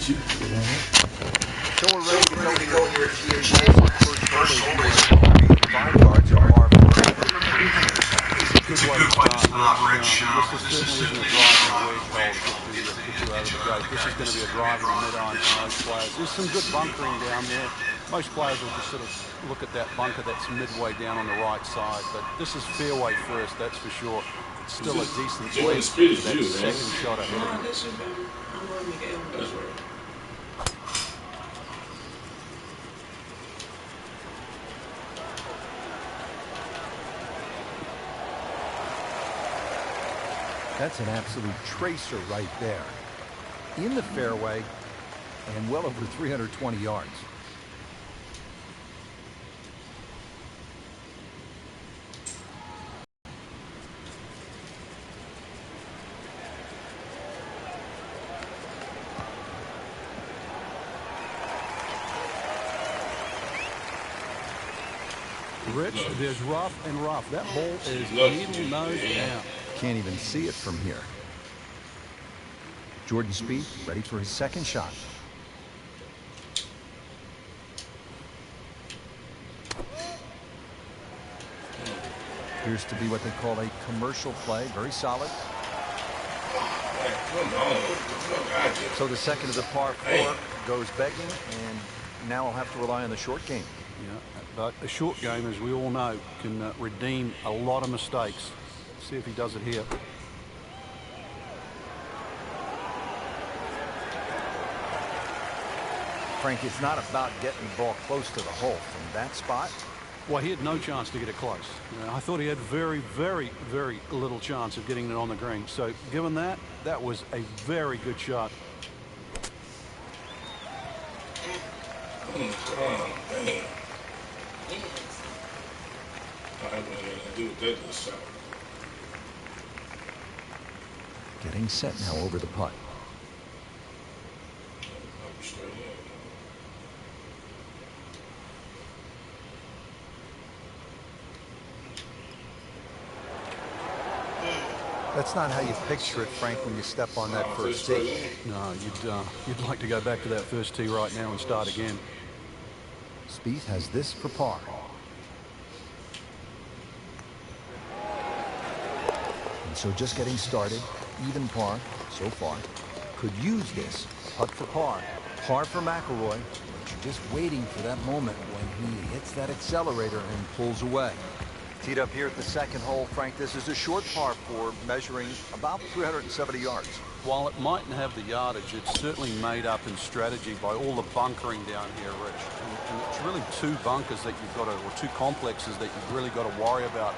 So we're ready to go here at GA. First hole, 5 yards or par 4. It's a good way to start, Rich. This certainly isn't a drive and a wedge hole to get you out of the gate. This is going to be a drive and a mid-iron for most players. There's some good bunkering down there. Most players will just sort of look at that bunker that's midway down on the right side, but this is fairway first, that's for sure. It's still a decent wedge for that second shot ahead of you. That's right. That's an absolute tracer right there. In the fairway and well over 320 yards. Rich, there's rough and rough. That ball is needle nose down. Can't even see it from here. Jordan Spieth ready for his second shot. Appears to be what they call a commercial play. Very solid. So the second of the par 4 goes begging, and now I'll have to rely on the short game. Yeah, but a short game, as we all know, can redeem a lot of mistakes. See if he does it here. Frank, it's not about getting the ball close to the hole from that spot. Well, he had no chance to get it close. I thought he had very, very, very little chance of getting it on the green. So given that, that was a very good shot. Getting set now over the putt. That's not how you picture it, Frank, when you step on that first tee. No, you'd like to go back to that first tee right now and start again. Spieth has this for par. And so just getting started, even par so far. Could use this putt for par. Par for McIlroy, but you're just waiting for that moment when he hits that accelerator and pulls away. Teed up here at the second hole, Frank, this is a short par 4 measuring about 370 yards. While it mightn't have the yardage, it's certainly made up in strategy by all the bunkering down here, Rich. And it's really 2 bunkers that you've got to, or 2 complexes that you've really got to worry about.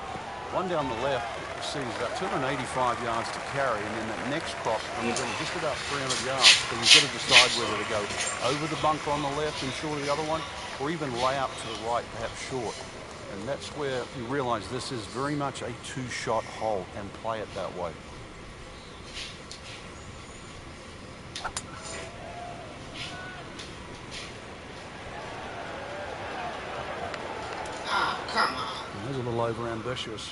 One down the left, you see, is about 285 yards to carry, and then that next crop comes in just about 300 yards. So you've got to decide whether to go over the bunker on the left and short of the other one, or even lay up to the right, perhaps short. And that's where you realize this is very much a 2-shot hole, and play it that way. Come on. That was a little over ambitious.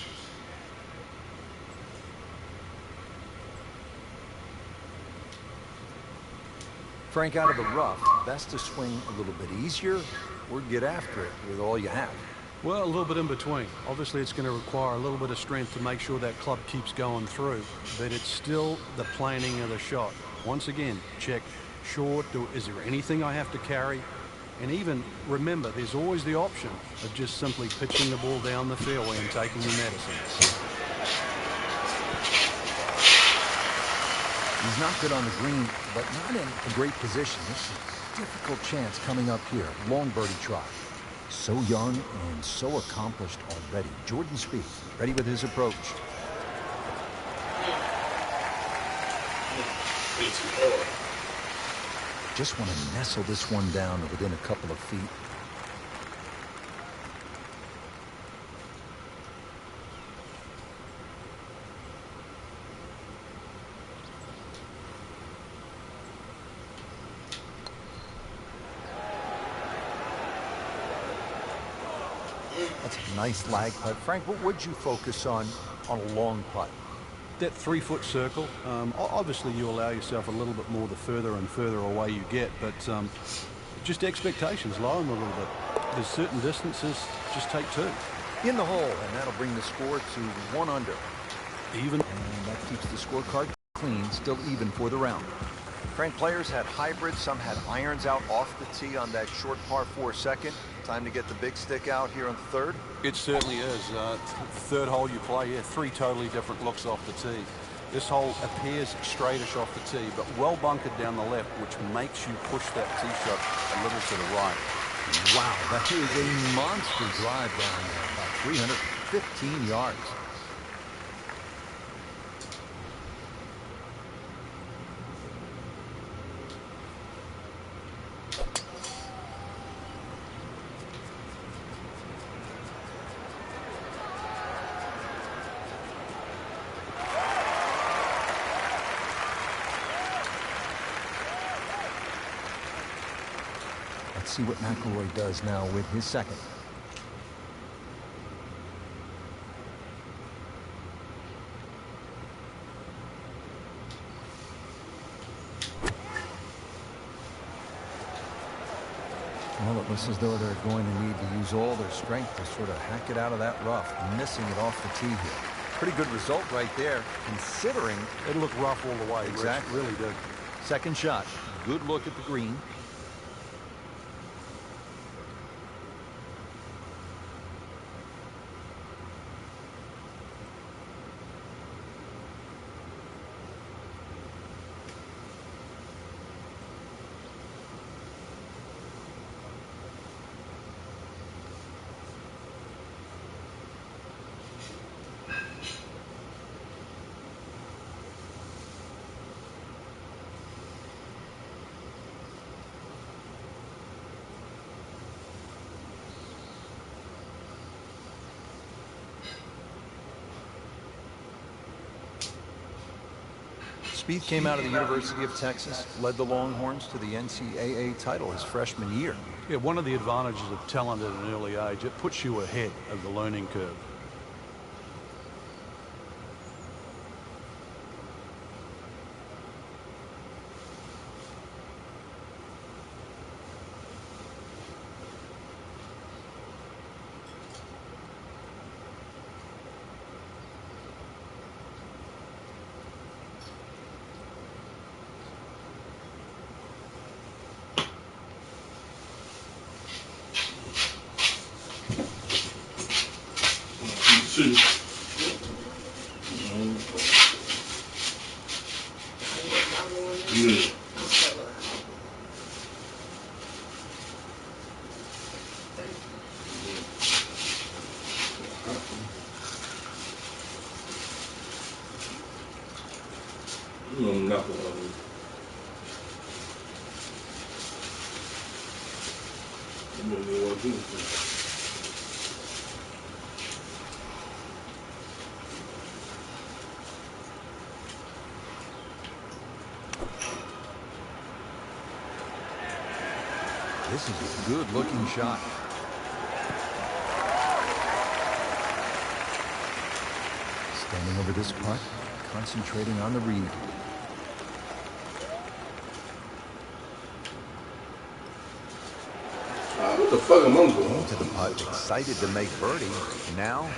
Frank, out of the rough, best to swing a little bit easier or get after it with all you have. Well, a little bit in between. Obviously, it's going to require a little bit of strength to make sure that club keeps going through, but it's still the planning of the shot. Once again, check short. Is there anything I have to carry? And even remember, there's always the option of just simply pitching the ball down the fairway and taking your medicine. He's not good on the green, but not in a great position. This is a difficult chance coming up here. Long birdie try. So young and so accomplished already. Jordan Spieth, ready with his approach. Just want to nestle this one down within a couple of feet. That's a nice lag putt. Frank, what would you focus on a long putt? That 3-foot circle, obviously you allow yourself a little bit more the further and further away you get, but just expectations, lower them a little bit. There's certain distances, just take 2. In the hole, and that'll bring the score to 1 under. Even. And that keeps the scorecard clean, still even for the round. Frank, players had hybrids, some had irons out off the tee on that short par 4 second. Time to get the big stick out here on the third. It certainly is. Third hole you play, yeah, 3 totally different looks off the tee. This hole appears straightish off the tee, but well bunkered down the left, which makes you push that tee shot a little to the right. Wow, that is a monster drive down there, about 315 yards. Let's see what McIlroy does now with his second. Well, it looks as though they're going to need to use all their strength to sort of hack it out of that rough, missing it off the tee here. Pretty good result right there, considering It looked rough all the way. Exactly. Rich, really did. second shot. Good look at the green. Spieth came out of the University of Texas, led the Longhorns to the NCAA title his freshman year. Yeah, one of the advantages of talent at an early age, it puts you ahead of the learning curve. This is a good-looking shot. Standing over this putt, concentrating on the read. What the fuck am I doing? Into the putt, excited to make birdie. Now,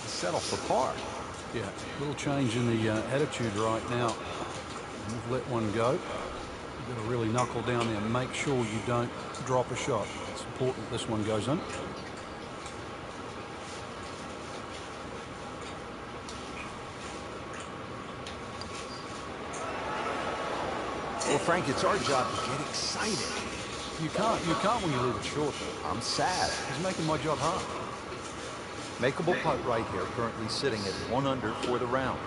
settle for par. Yeah, a little change in the attitude right now. You've let one go. You've got to really knuckle down there and make sure you don't drop a shot. It's important this one goes in. Well, Frank, it's our job to get excited. You can't when you leave it short. I'm sad. He's making my job hard. Makeable putt right here, currently sitting at 1 under for the round.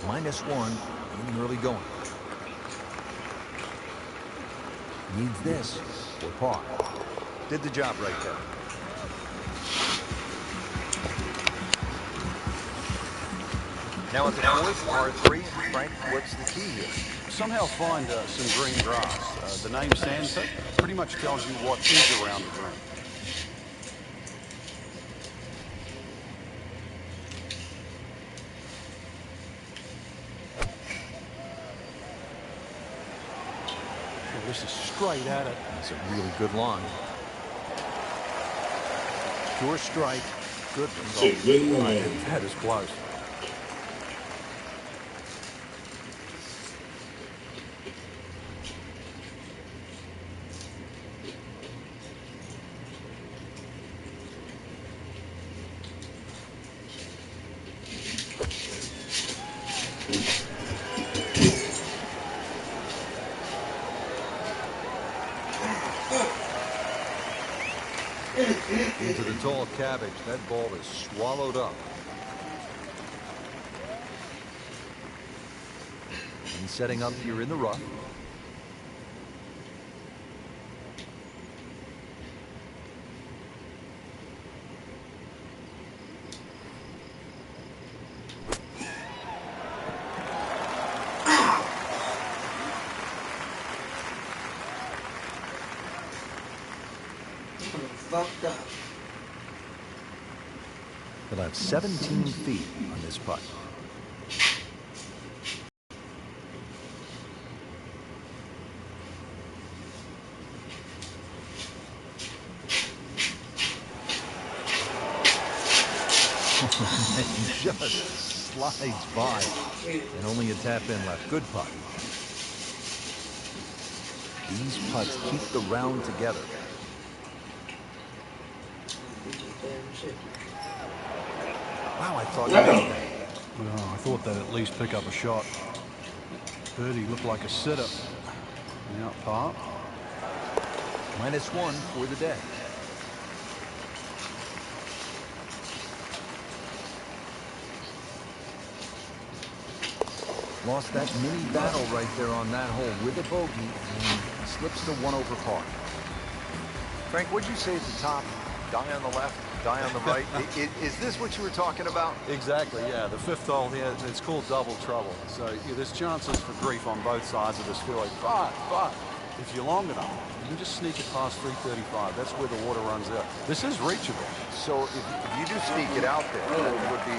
-1 in the early going. Needs this for par. Did the job right there. Now at the fourth, par 3. Frank, what's the key here? Somehow find some green grass. The name sandpit pretty much tells you what is around the green. Well, this is straight at it. That's a really good line. Pure strike. Good It's a result. good line. That is close. Into the tall cabbage. That ball is swallowed up. And setting up here in the rough. Fucked up. He'll have 17 feet on this putt. Just slides by. And only a tap in left. Good putt. These putts keep the round together. Wow, I thought Wow. Well, I thought they'd at least pick up a shot. Birdie looked like a sitter. Out par. -1 for the day. Lost that mini battle right there on that hole with a bogey and slips to 1 over par. Frank, what'd you say at the top? Die on the left, die on the right. Is this what you were talking about? Exactly, yeah. The fifth hole here, it's called double trouble. So yeah, there's chances for grief on both sides of this fairway. But if you're long enough, you can just sneak it past 335. That's where the water runs out. This is reachable. So if you do sneak it out there, that would be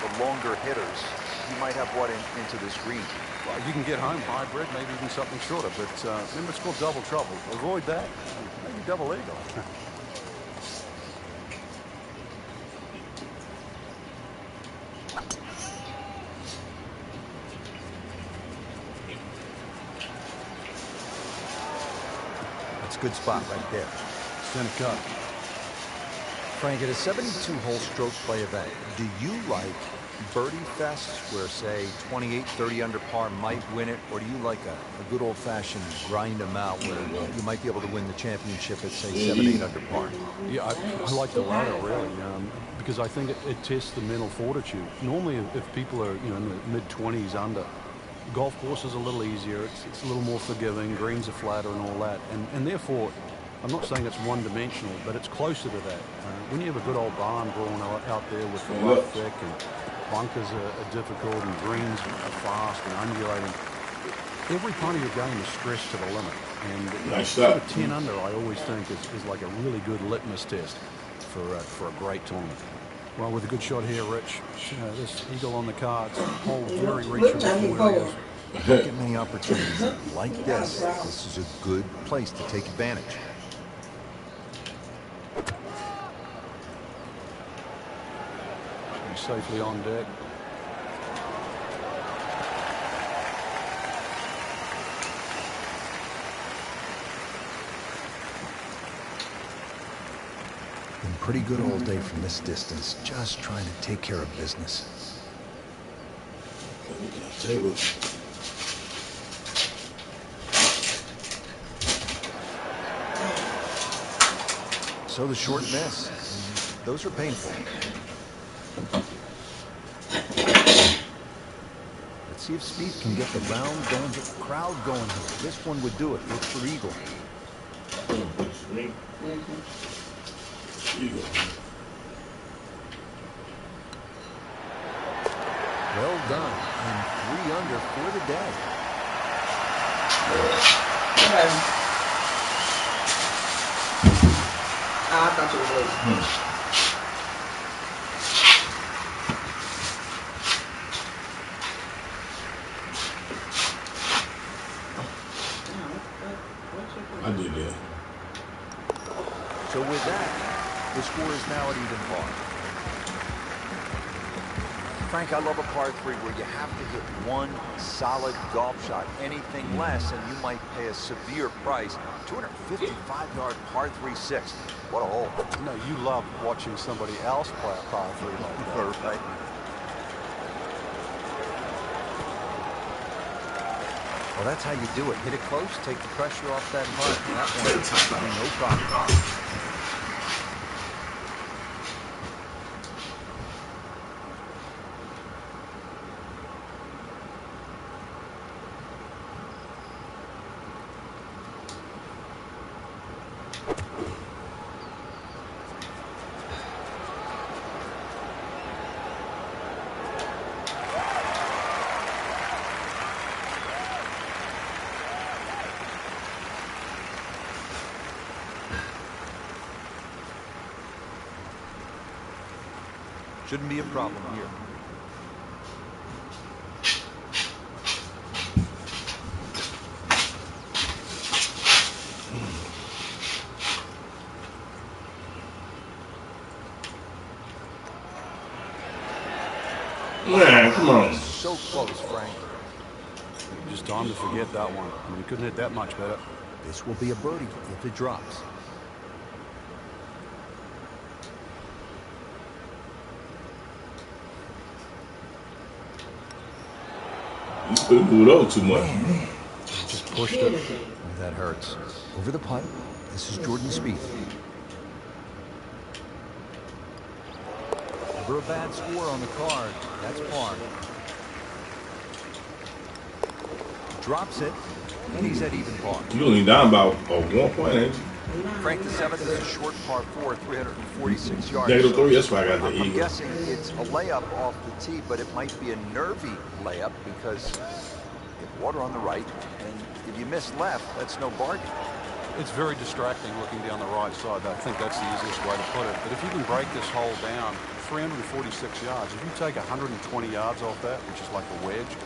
the longer hitters. You might have what into this green. Well, you can get home hybrid, maybe even something shorter. But remember, it's called double trouble. Avoid that. Maybe double eagle. Good spot right there. Center cut. Frank, at a 72-hole stroke play event, do you like birdie fests where, say, 28, 30 under par might win it, or do you like a good old-fashioned grind them out where you might be able to win the championship at, say, 7, 8 under par? Yeah, I like the latter, really, because I think it tests the mental fortitude. Normally, if people are, in the mid-20s under, golf course is a little easier. It's a little more forgiving. Greens are flatter and all that. And therefore, I'm not saying it's one-dimensional, but it's closer to that. When you have a good old barn drawn out there with the rough thick and bunkers are difficult and greens are fast and undulating, every part of your game is stressed to the limit. And Nice sort shot. of 10 under, I always think is like a really good litmus test for a great tournament. Well, with a good shot here, Rich, this eagle on the cards, hole very reachable from where he is. Don't get many opportunities like this. This is a good place to take advantage. He's safely on deck. Been pretty good all day from this distance, just trying to take care of business. Table. So the short miss. Those are painful. Let's see if Spieth can get the round going, get the crowd going here. This one would do it. Look for eagle. Eagle. Well done. And 3 under for the day. I thought you were late. I did that. So with that, the score is now at even par. Frank, I love a par 3 where you have to hit one solid golf shot. Anything less, and you might pay a severe price. 255-yard par 3-6. What a hole. No, you love watching somebody else play a par 3 like that. Right. Well, that's how you do it. Hit it close, take the pressure off that putt. That one should be no problem. Shouldn't be a problem here. Man, come on. So close, Frank. Just time to forget that one. I mean, you couldn't hit that much better. This will be a birdie if it drops. You couldn't move it over too much. Just pushed it. That hurts. Over the putt. This is Jordan Spieth. Never a bad score on the card. That's par. Drops it, and he's at even par. You only down about 1 point, ain't you? Frank, the 7th is a short par 4, 346 yards. -3, that's why I got the I'm eagle. guessing it's a layup off the tee, but it might be a nervy layup because you have water on the right, and if you miss left, that's no bargain. It's very distracting looking down the right side. I think that's the easiest way to put it. But if you can break this hole down, 346 yards, if you take 120 yards off that, which is like a wedge,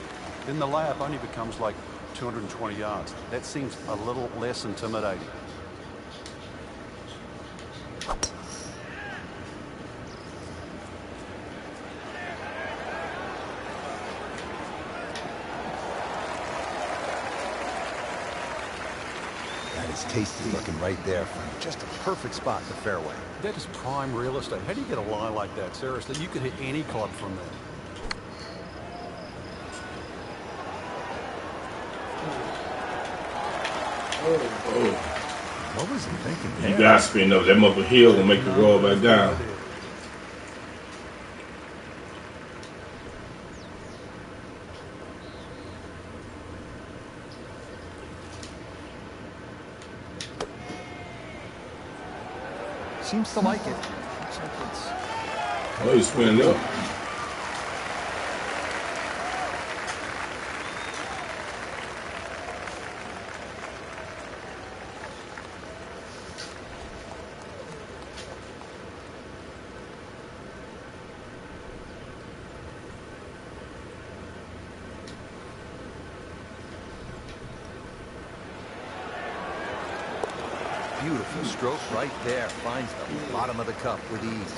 then the layup only becomes like 220 yards. That seems a little less intimidating. That is tasty looking right there, Frank. Just a perfect spot in the fairway. That is prime real estate. How do you get a lie like that? Seriously, you could hit any club from there. Oh, What was he thinking you there? got to spin up that up a hill and make it roll back down. Seems to like it. Looks like it's Oh, he's spinning up. beautiful stroke right there. Finds the bottom of the cup with ease.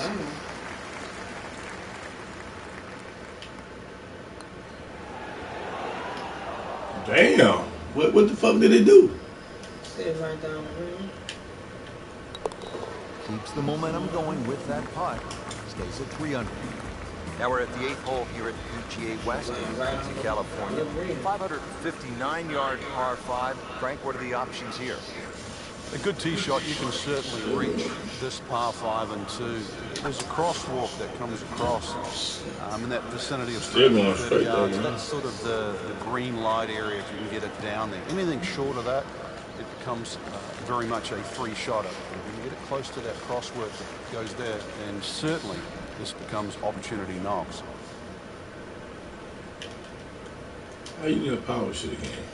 Damn. What the fuck did it do? Sit right down the room. Keeps the momentum going with that putt. Stays at 3 under. Now we're at the 8th hole here at PGA West in Quincy, California. 559-yard par 5. Frank, what are the options here? A good tee shot, you can certainly reach this par 5 and 2. There's a crosswalk that comes across in that vicinity of 30 yards. That's sort of the green light area if you can get it down there. Anything short of that, it becomes very much a free shot. If you can get it close to that crosswalk that goes there, and certainly this becomes opportunity knocks. How you gonna power shit again?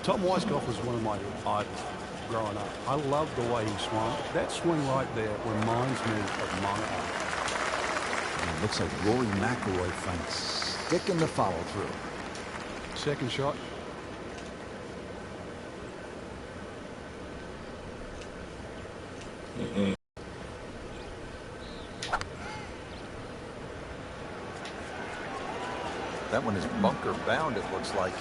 Tom Weisskopf was one of my idols growing up. I loved the way he swung. That swing right there reminds me of Monaco. And it looks like Rory McIlroy finds sticking the follow through. second shot. That one is bunker bound, it looks like.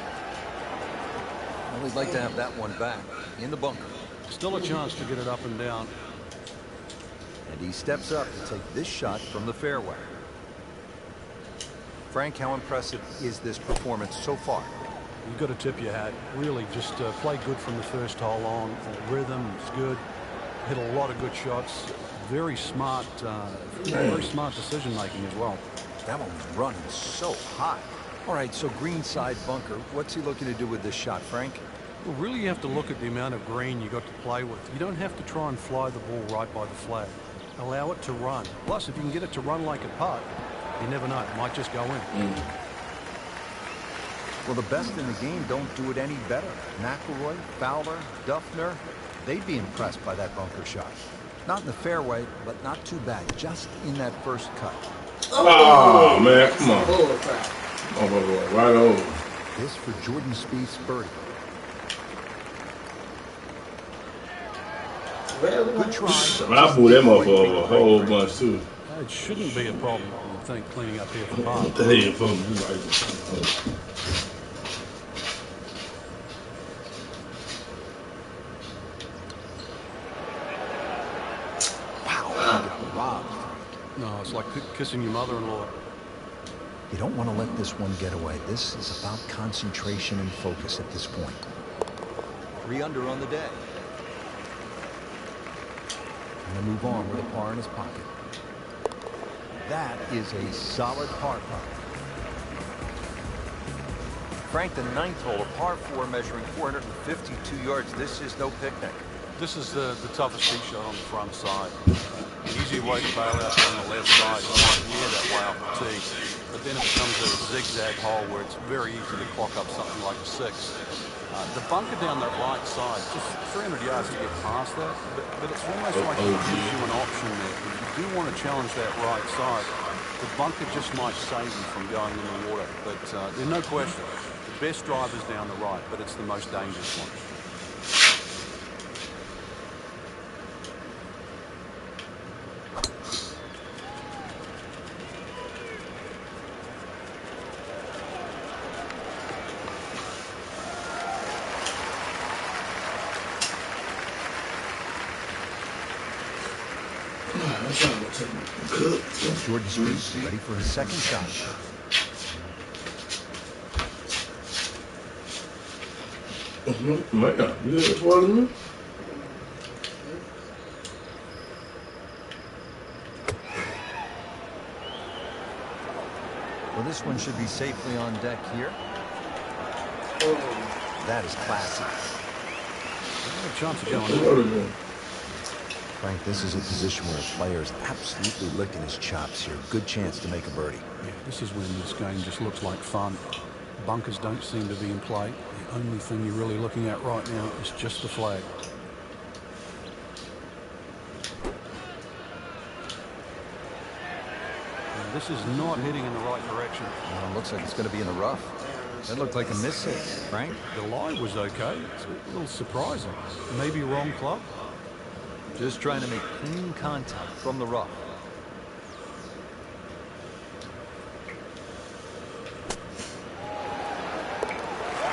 Well, we'd like to have that one back in the bunker. Still a chance to get it up and down. And he steps up to take this shot from the fairway. Frank, how impressive is this performance so far? You've got to tip your hat. Really, just play good from the first hole on. Rhythm is good. Hit a lot of good shots. Very smart decision making as well. That one was running so high. All right, so greenside bunker. What's he looking to do with this shot, Frank? Well, really, you have to look at the amount of green you got to play with. You don't have to try and fly the ball right by the flag. Allow it to run. Plus, if you can get it to run like a putt, you never know. It might just go in. Well, the best in the game don't do it any better. McIlroy, Fowler, Duffner, they'd be impressed by that bunker shot. Not in the fairway, but not too bad. Just in that first cut. Oh, man, come on. Oh, right over. This for Jordan Spieth's birdie. Good try. I blew them up over a whole bunch, too. It shouldn't be a problem, I think, cleaning up here for par. What the hell for me? No, it's like kissing your mother-in-law. You don't want to let this one get away. This is about concentration and focus at this point. 3 under on the day. Going to move on with a par in his pocket. That is a solid par putt. Frank, the 9th hole, a par 4 measuring 452 yards. This is no picnic. This is the toughest tee shot on the front side. An easy way to bail out on the left side. You might near that way off the tee. But then it becomes a zigzag hole where it's very easy to clock up something like a 6. The bunker down that right side, just 300 yards to get past that. But it's almost like it gives you an option there. If you do want to challenge that right side, the bunker just might save you from going in the water. But there's no question. The best drive is down the right, but it's the most dangerous one. Jordan Spieth ready for his second shot. Man, you didn't follow me? Well, this one should be safely on deck here. That is classy. A chance of going in. Frank, this is a position where a player is absolutely licking his chops here. Good chance to make a birdie. Yeah, this is when this game just looks like fun. Bunkers don't seem to be in play. The only thing you're really looking at right now is just the flag. Now, this is not heading in the right direction. Well, it looks like it's going to be in the rough. That looked like a miss hit, Frank. The lie was okay. It's a little surprising. Maybe wrong club. Just trying to make clean contact from the rough.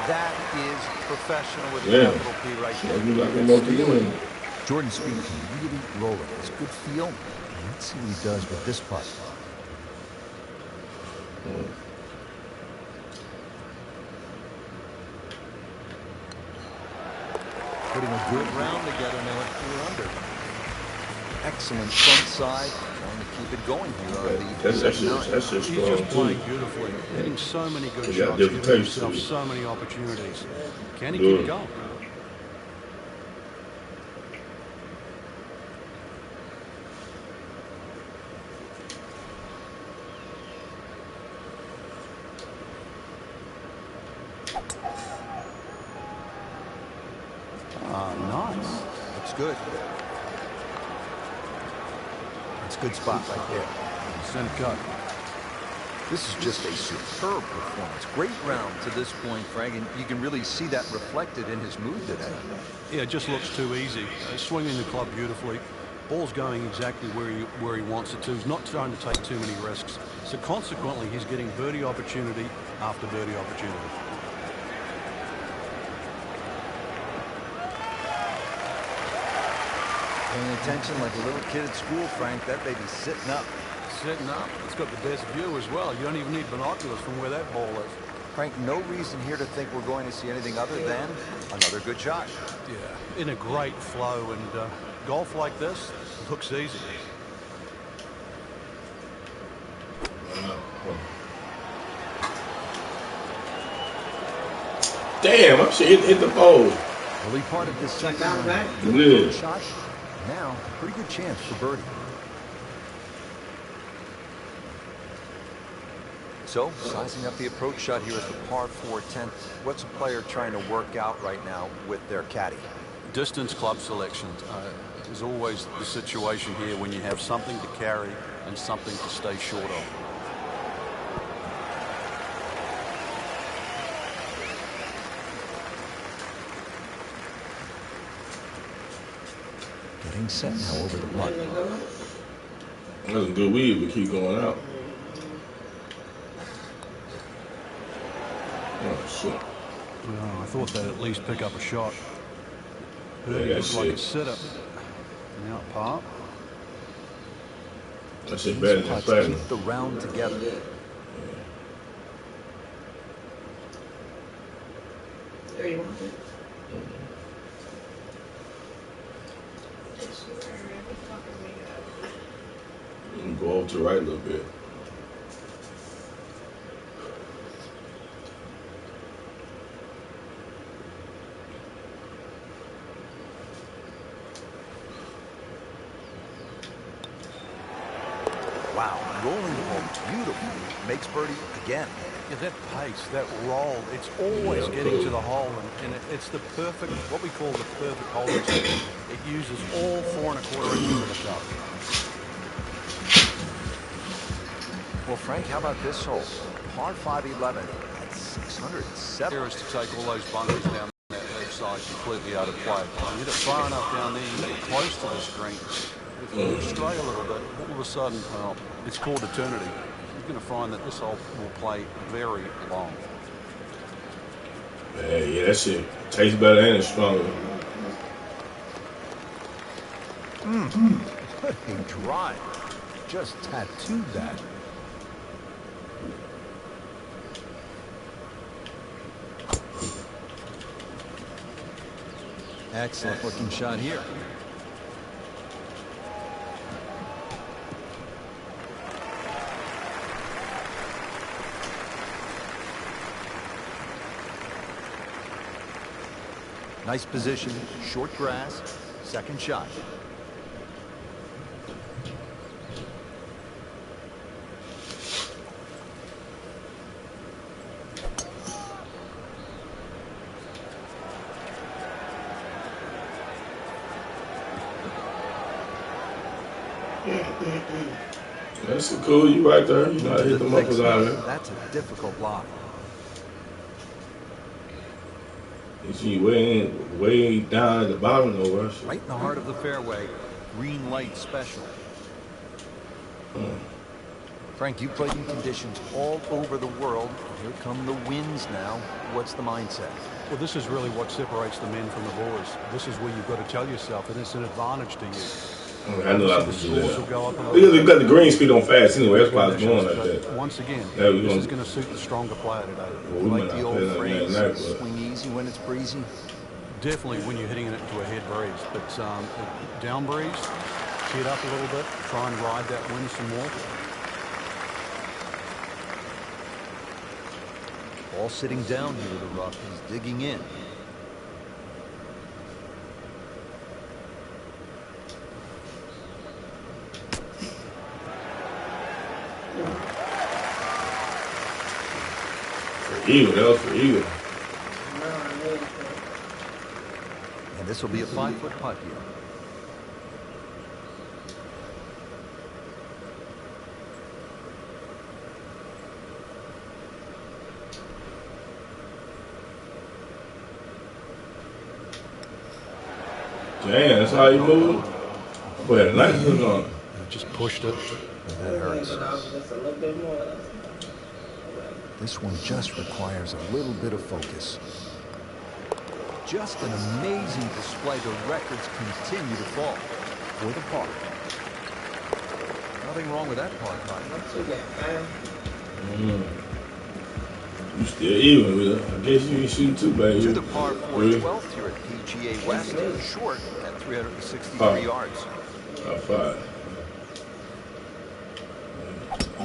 That is professional with a capital P right there. Jordan Spieth can really roll it. It's good feel. Let's see what he does with this putt. Putting a good round together now at 4 under. Excellent front side. Trying to keep it going here. That's just He's strong, just playing too. beautifully. Hitting so many good He got shots. different Giving pace, himself too. so many opportunities. Can he keep it going? Nice. Looks good. That's a good spot right there. Center cut. This is just a superb performance. Great round to this point, Frank, and you can really see that reflected in his mood today. Yeah, it just looks too easy. Swinging the club beautifully. Ball's going exactly where he wants it to. He's not trying to take too many risks. So consequently, he's getting birdie opportunity after birdie opportunity. Paying attention like a little kid at school, Frank. That baby's sitting up. Sitting up. It's got the best view as well. You don't even need binoculars from where that ball is. Frank, no reason here to think we're going to see anything other than another good shot. Yeah, in a great flow, and golf like this looks easy. Damn, I should hit the pole. Early part of this second round. Good shot. Now, pretty good chance for birdie. So, sizing up the approach shot here at the par 4 10th. What's a player trying to work out right now with their caddy? Distance club selection is always the situation here when you have something to carry and something to stay short of. Getting set now over the putt. That's a good weed, but keep going out. Oh, shit. Well, I thought they'd at least pick up a shot. Birdie Yeah, looks like a shit. sit-up. Now par. That shit better than Putts platinum. keep the round together. There you want it. You can go over to the right a little bit. Wow, rolling the ball beautifully. Makes birdie again. Yeah, that pace, that roll, it's always getting to the hole, and it's the perfect, what we call the perfect hole. It uses all 4 1/4 inches of the cup. Well, Frank, how about this hole? Par 5 11 at 607. Here is to take all those bunkers down that left side completely out of play. You hit it far enough down there, you get close to the screen. If you move stray a little bit, all of a sudden, well, it's called eternity. You're going to find that this hole will play very long. Man, yeah, that shit tastes better and it's stronger. What a drive. Just tattooed that. Excellent looking shot here. Nice position, short grass, second shot. That's cool, you right there. You know, hit the muffins out of it. That's a difficult lie. You see way down at the bottom nowhere. Right in the heart of the fairway, green light special. Frank, you played in conditions all over the world. Here come the winds now. What's the mindset? Well, this is really what separates the men from the boys. This is where you've got to tell yourself that it's an advantage to you. I know I can The do scores will that. go up a Because little they've got the green speed on fast anyway. That's why it's going like But that. once again, Yeah, we're this gonna- is going to suit the stronger player today. Well, we Like might the not old play like phrase, that, but swing easy when it's breezy. Definitely when you're hitting it into a head breeze. But down breeze, tee it up a little bit, try and ride that wind some more. Ball sitting down here to the rough. He's digging in. for eagle, that was for eagle. And this will be a 5-foot putt here. Damn, that's how you move? Boy, had a nice hook on it. Just pushed it. That hurts. Just a little bit more. This one just requires a little bit of focus. Just an amazing display. The records continue to fall for the par. Nothing wrong with that par cut. Not too bad, man. You still even with it. I guess you ain't shooting too bad. To the par 4 12th here at PGA West. Short at 363 yards. Top 5.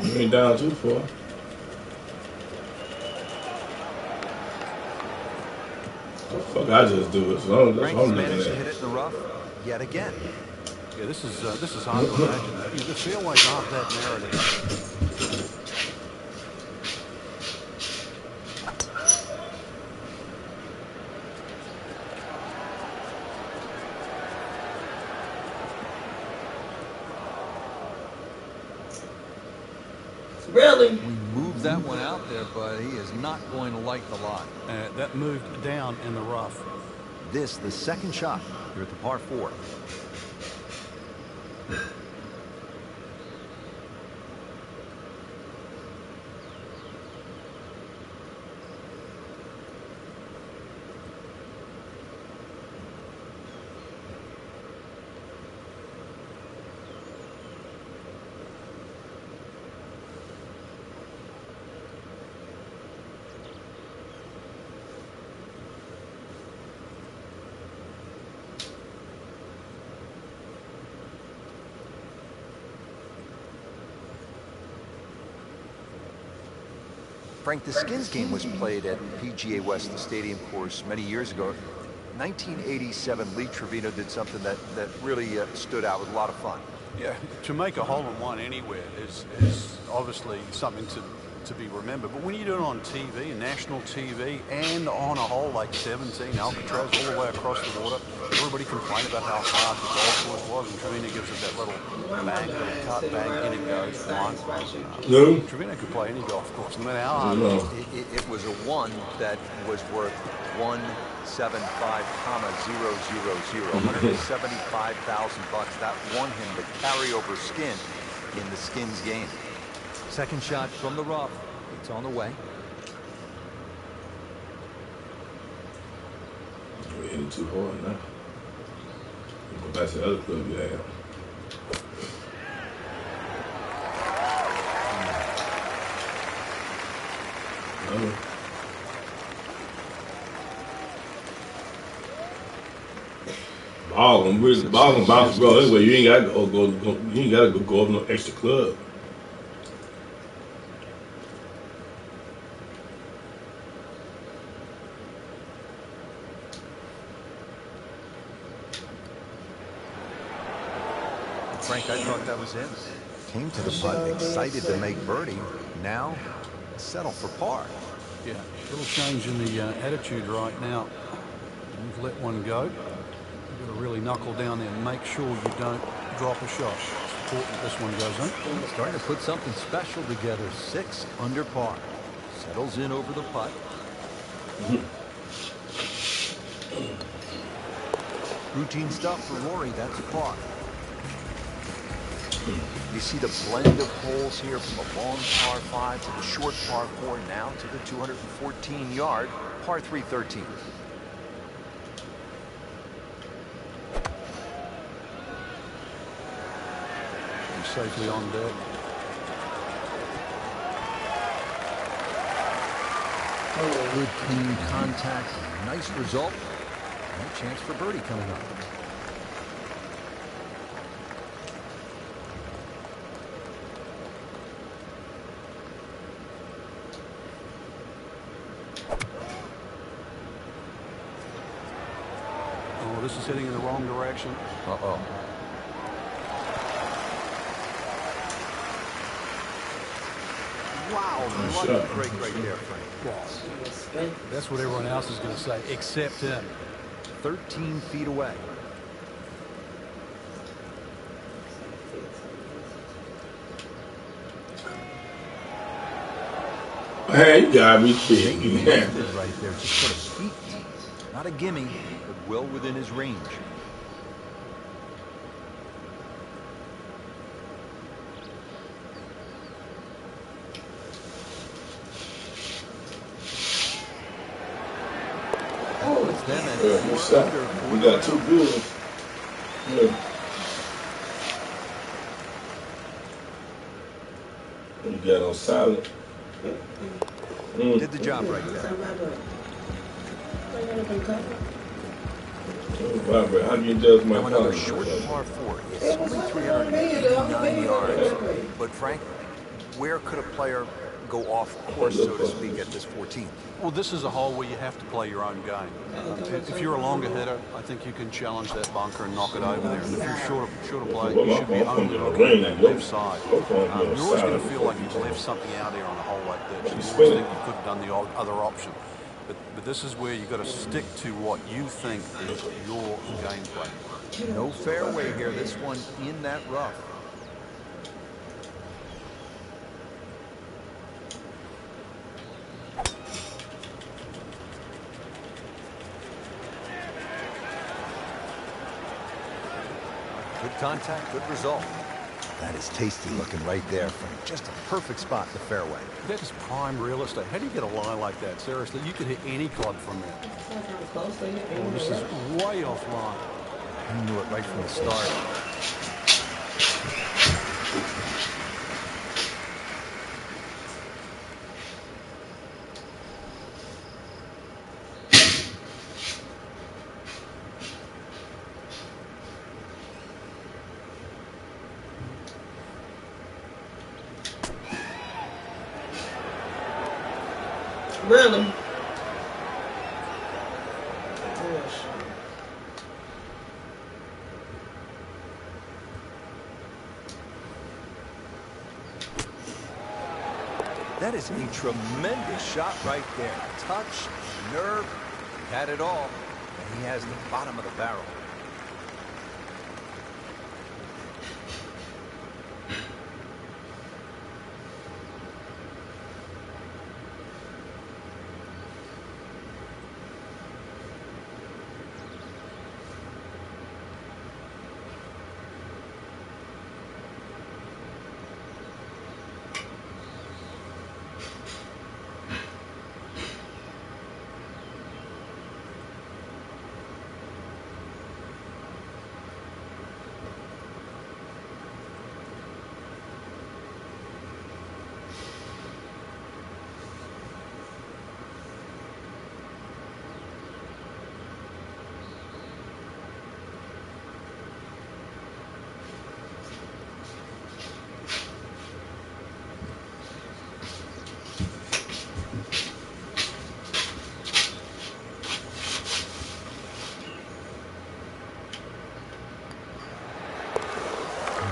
You ain't down too far. What the fuck I just do it? So that's what Frank's I'm managed to looking hit at. it in the rough yet again. Yeah, this is hard to imagine. The fairways aren't that narrow today. Really? We moved that one out there, but he is not going to like the lie. That moved down in the rough. This, the second shot here at the par 4. Frank, the Skins game was played at PGA West, the stadium course, many years ago. 1987, Lee Trevino did something that really stood out. With a lot of fun. Yeah, to make a hole-in-one anywhere is obviously something to be remembered. But when you do it on TV, national TV, and on a hole like 17, Alcatraz, all the way across the water, everybody complained about how hard the golf course was, and Trevino gives it that little bang, little cut, bang, in it goes, one. No. Trevino could play any golf course, no matter how hard. No. It was a one that was worth 175,000, $175,000. That won him the carryover skin in the Skins game. Second shot from the rough. It's on the way. We're hitting too hard now. Go back to the other club you have. Ball and bounce, bro. Anyway, you ain't gotta go up no extra club. Frank, I thought that was it. Came to the putt, excited to make birdie. Now, settle for par. Yeah, a little change in the attitude right now. You've let one go. You've got to really knuckle down there and make sure you don't drop a shot. It's important this one goes in. Starting to put something special together. 6 under par. Settles in over the putt. Routine stuff for Rory. That's par. You see the blend of holes here from a long par 5 to the short par 4, now to the 214-yard par 313. He's safely on deck. Good clean contact. Nice result. And a chance for birdie coming up. This is heading in the wrong direction. Uh-oh. Wow, lucky break right there, Frank. Well, that's what everyone else is going to say, except him. 13 feet away. Hey, you gotta be kidding me. Right there, just put a feet deep. Not a gimme, but well within his range. Puts them at Good 4 shot. under. We got 2 good ones. Yeah. You got on silent. Did the job right there. Robert, how do you judge my Now another color? short par 4. It's only 389 yards. But Frank, where could a player go off course, so to speak, at this 14th? Well, this is a hole where you have to play your own game. If you're a longer hitter, I think you can challenge that bunker and knock it over there. And if you're shorter play, you should be only looking at that left side. You're always going to feel like you've left something out there on a hole like this. You always think you could have done the other option. But this is where you've got to stick to what you think is your gameplay. No fairway here. This one in that rough. Good contact, good result. That is tasty looking right there from just a perfect spot in the fairway. That is prime real estate. How do you get a lie like that? Seriously, you could hit any club from there. Oh, this is way offline. He knew it right from the start. Really? That is a tremendous shot right there. Touch, nerve, he had it all. And he has the bottom of the barrel.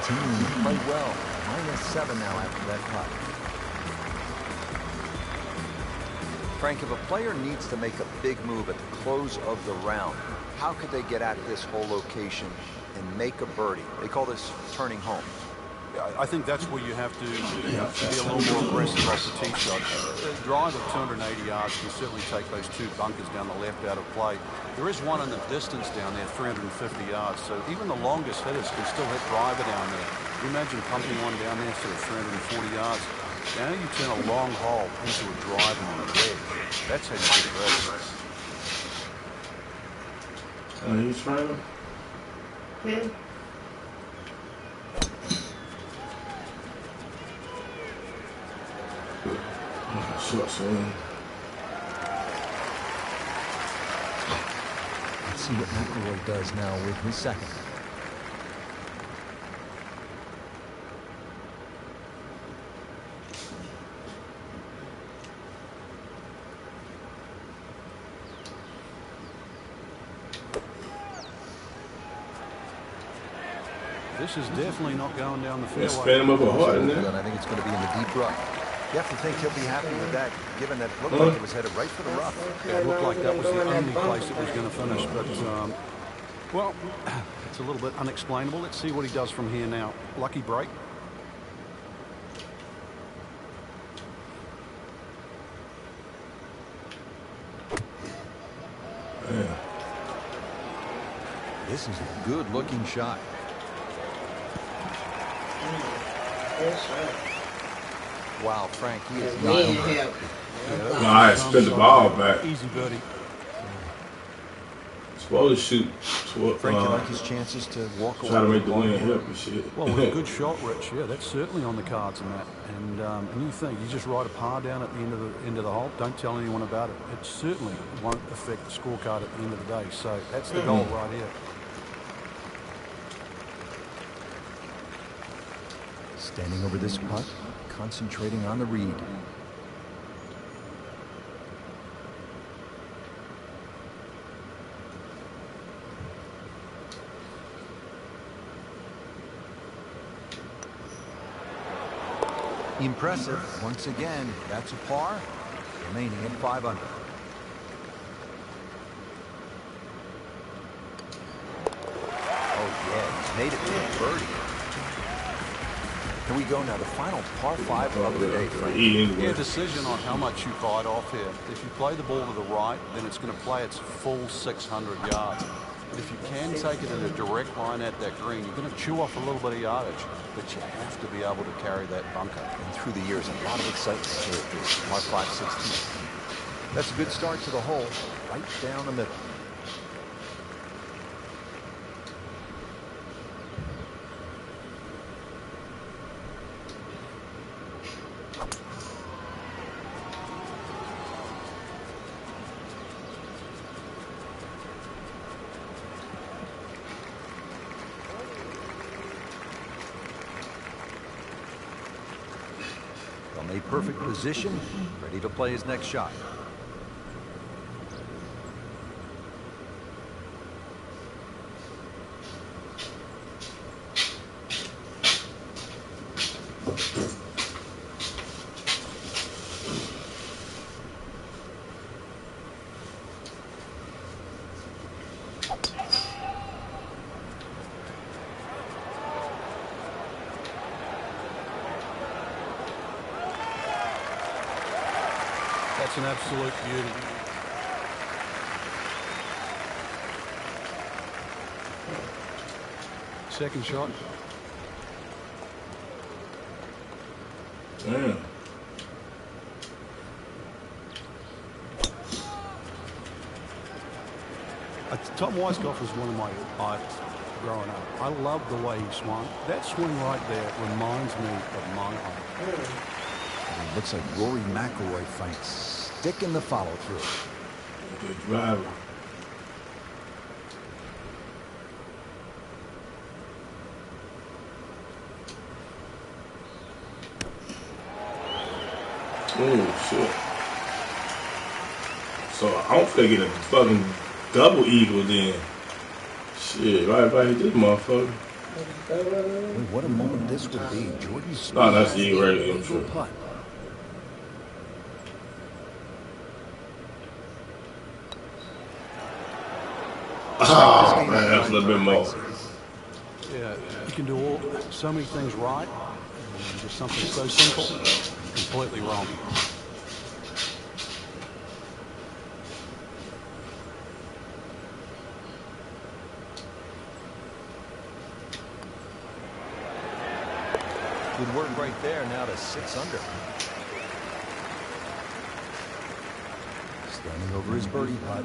Continuing to play well. -7 now after that putt. Frank, if a player needs to make a big move at the close of the round, how could they get at this whole location and make a birdie? They call this turning home. I think that's where you have to be a little more aggressive off the tee shot. A drive of 280 yards can certainly take those 2 bunkers down the left out of play. There is one in the distance down there, 350 yards, so even the longest hitters can still hit driver down there. You imagine pumping one down there sort of 340 yards. Now you turn a long hole into a drive on a wedge. That's how you get it ready. Are you trying? Short swing. Let's see what McIlroy does now with his second. This is definitely not going down the fairway. Spin him up a hard in there. And I think it's going to be in the deep rough. You have to think he'll be happy with that, given that it looked like it was headed right for the rough. It looked like that was the only place it was going to finish, but, well, it's a little bit unexplainable. Let's see what he does from here now. Lucky break. Yeah. This is a good-looking shot. Wow, Frank, he is not. No, I spin the ball back. Easy birdie. Supposed to shoot. Frank, you like his chances to walk away? Try to make the with win one? help and shit. Well, with a good shot, Rich, yeah, that's certainly on the cards in that. And you think you just write a par down at the end of the hole. Don't tell anyone about it. It certainly won't affect the scorecard at the end of the day. So that's the goal right here. Standing over this putt, concentrating on the read. Impressive. Once again, that's a par, remaining at 5 under. Oh, yeah, he's made it to a birdie. Here we go now, the final par 5 of the day, Frank. Yeah, decision on how much you bite off here. If you play the ball to the right, then it's going to play its full 600 yards. But if you can take it in a direct line at that green, you're going to chew off a little bit of yardage, but you have to be able to carry that bunker. And through the years, a lot of excitement here at this par 5 16. That's a good start to the hole, right down the middle. From a perfect position, ready to play his next shot. That's an absolute beauty. Second shot. Damn. Tom Weiskopf was one of my idols growing up. I loved the way he swung. That swing right there reminds me of my home. And it looks like Rory McIlroy, Frank, sticking the follow-through. Good driver. Oh, shit. So I'm thinking a fucking double eagle then. Shit, right this motherfucker. Boy, what a moment this would be. Jordan Spieth. No, that's the eagle right there. Eagle putt. Oh, man, that's a little bit more. Yeah, you can do so many things right, and just something so simple, completely wrong. Good work right there, now to 6 under. Standing over his birdie putt.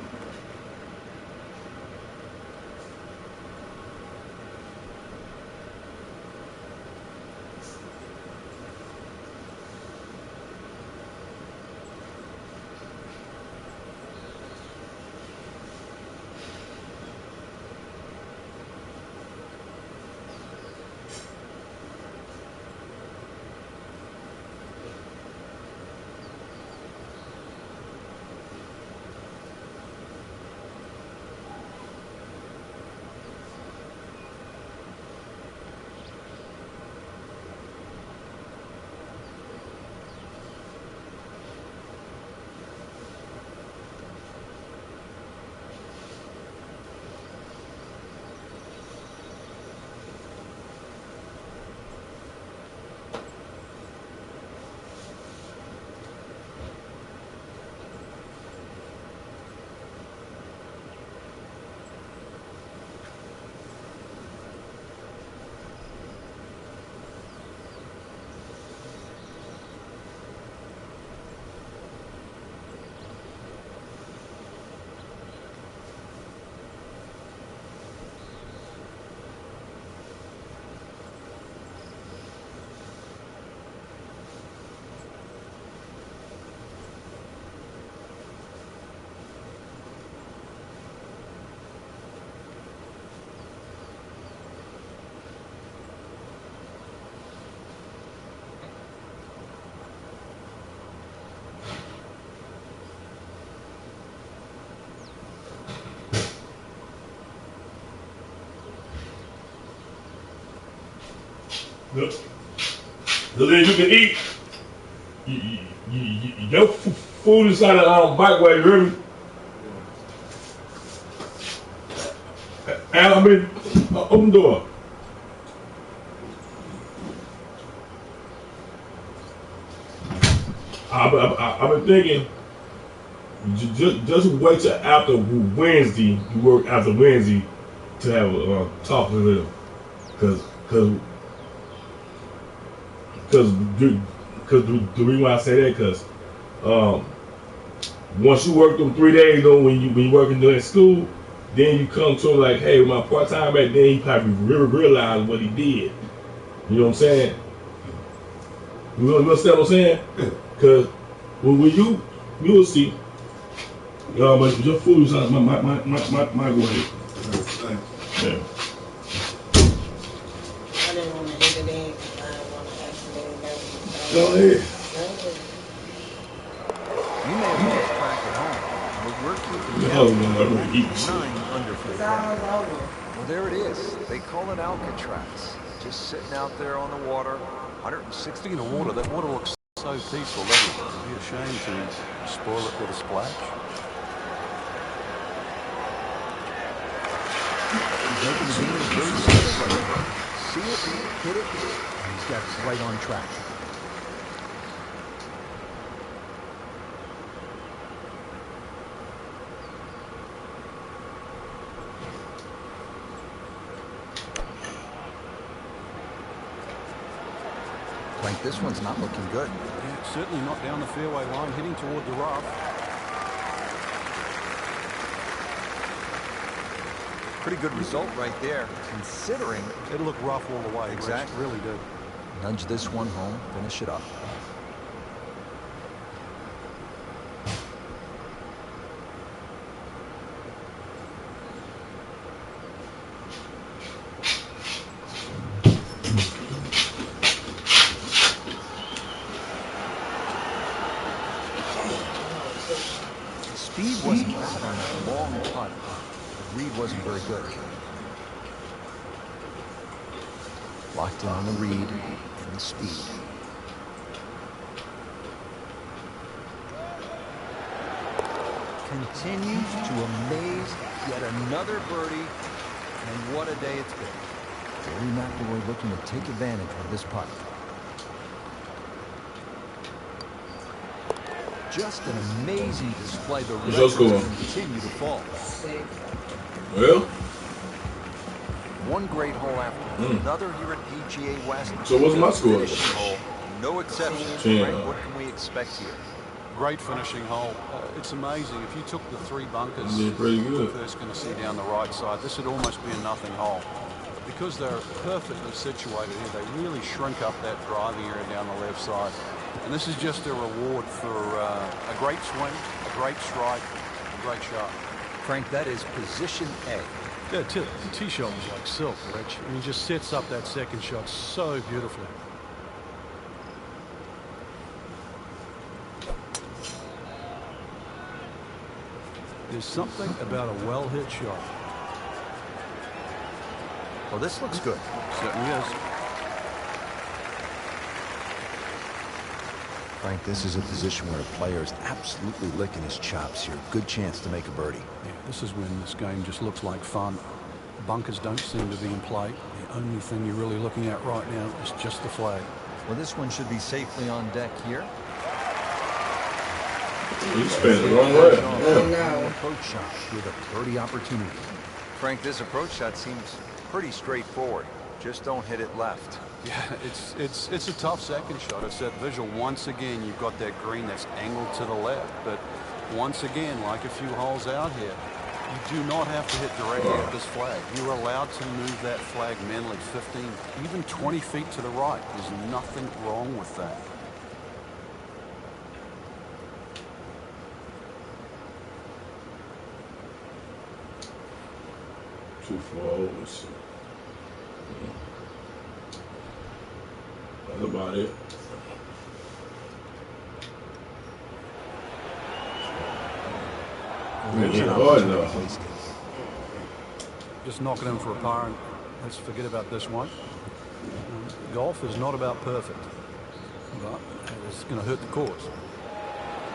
So then you can eat your food inside the bike while you're in. And I mean, open the door. I've been thinking, just wait till after Wednesday. You work after Wednesday to have a talk with them, because the reason why I say that, because once you work them 3 days, though, when you working at school, then you come to him like, hey, my part time back then, he probably realized what he did. You know what I'm saying? You understand what I'm saying? Because when you'll see. But your food is out. My go ahead. Yeah. I didn't want to hit it in because I didn't want to accidentally Go ahead. You may have lost track at home, but we're keeping No, 9 under for the It's count. all over. Well, there it is. They call it Alcatraz. Just sitting out there on the water, 160. Speaking of water, that water looks so peaceful, doesn't it? It'd be a shame to spoil it with a splash. He's making his aim very simple. See it, hit it, and he's got it right on track. Frank, this one's not looking good. Yeah, certainly not down the fairway line, heading toward the rough. Pretty good result right there, considering. It'll look rough all the way. Exactly. Rich, really do. Nudge this one home, finish it up. Speed wasn't bad on that long putt. The read wasn't very good. Locked in on the read and the speed. Continues to amaze. Yet another birdie. And what a day it's been. Rory McIlroy looking to take advantage of this putt. Just an amazing display. The records continue to fall. Well, one great hole after another here at PGA West. So what's my score? Finishing hole, no exceptions. 10. Frank, what can we expect here? Great finishing hole. It's amazing. If you took the 3 bunkers, Yeah, pretty good. you're first going to see down the right side, this would almost be a nothing hole. But because they're perfectly situated here, they really shrink up that driving area down the left side. And this is just a reward for a great swing, a great strike, a great shot. Frank, that is position A. Yeah, the tee shot was like silk, Rich. I mean, he just sets up that second shot so beautifully. There's something about a well-hit shot. Well, this looks good. Certainly is. Frank, this is a position where a player is absolutely licking his chops here. Good chance to make a birdie. Yeah, this is when this game just looks like fun. Bunkers don't seem to be in play. The only thing you're really looking at right now is just the flag. Well, this one should be safely on deck here. you spent the wrong way. No. Approach shot with a birdie opportunity. Frank, this approach shot seems pretty straightforward. Just don't hit it left. Yeah, it's a tough second shot. It's that visual. Once again, you've got that green that's angled to the left. But once again, like a few holes out here, you do not have to hit directly at this flag. You're allowed to move that flag mentally 15, even 20 feet to the right. There's nothing wrong with that. Too far over. That's about it. Hard enough. Just knock it in for a par and let's forget about this one. Golf is not about perfect, but it's going to hurt the cause.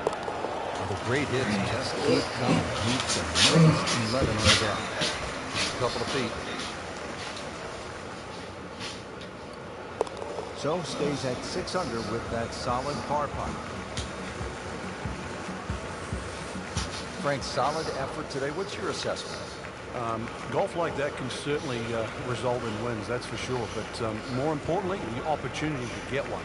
Well, the great hits just keep coming. Keeps a nice 11 on the ground. A couple of feet. So stays at 6 under with that solid par putt. Frank, solid effort today. What's your assessment? Golf like that can certainly result in wins, that's for sure. But more importantly, the opportunity to get one.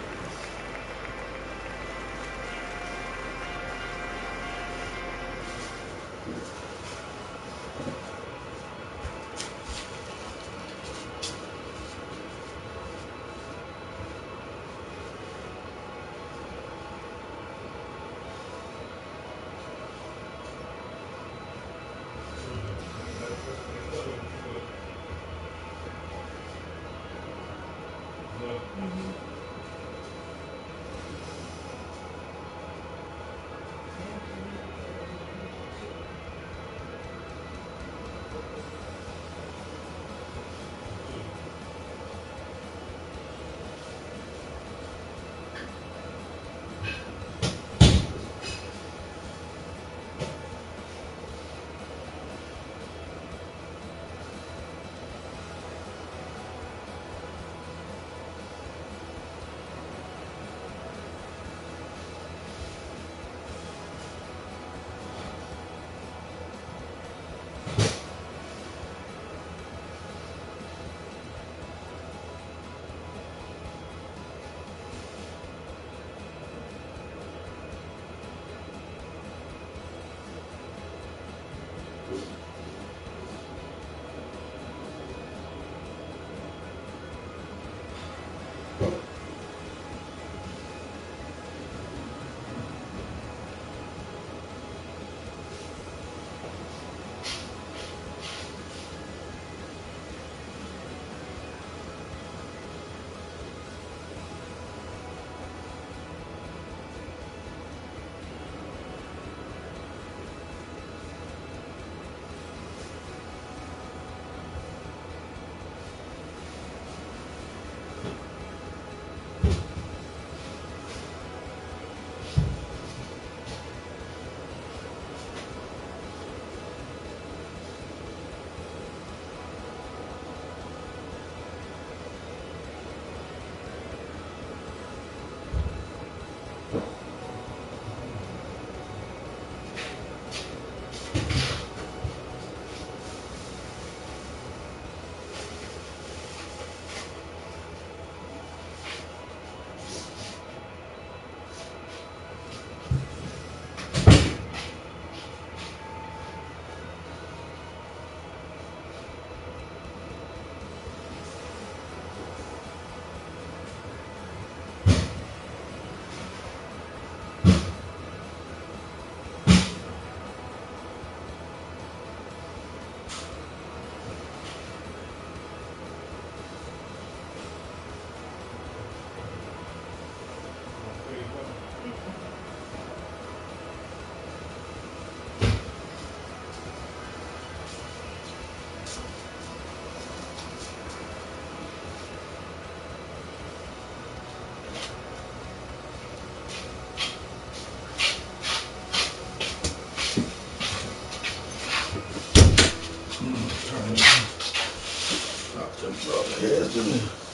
Yes,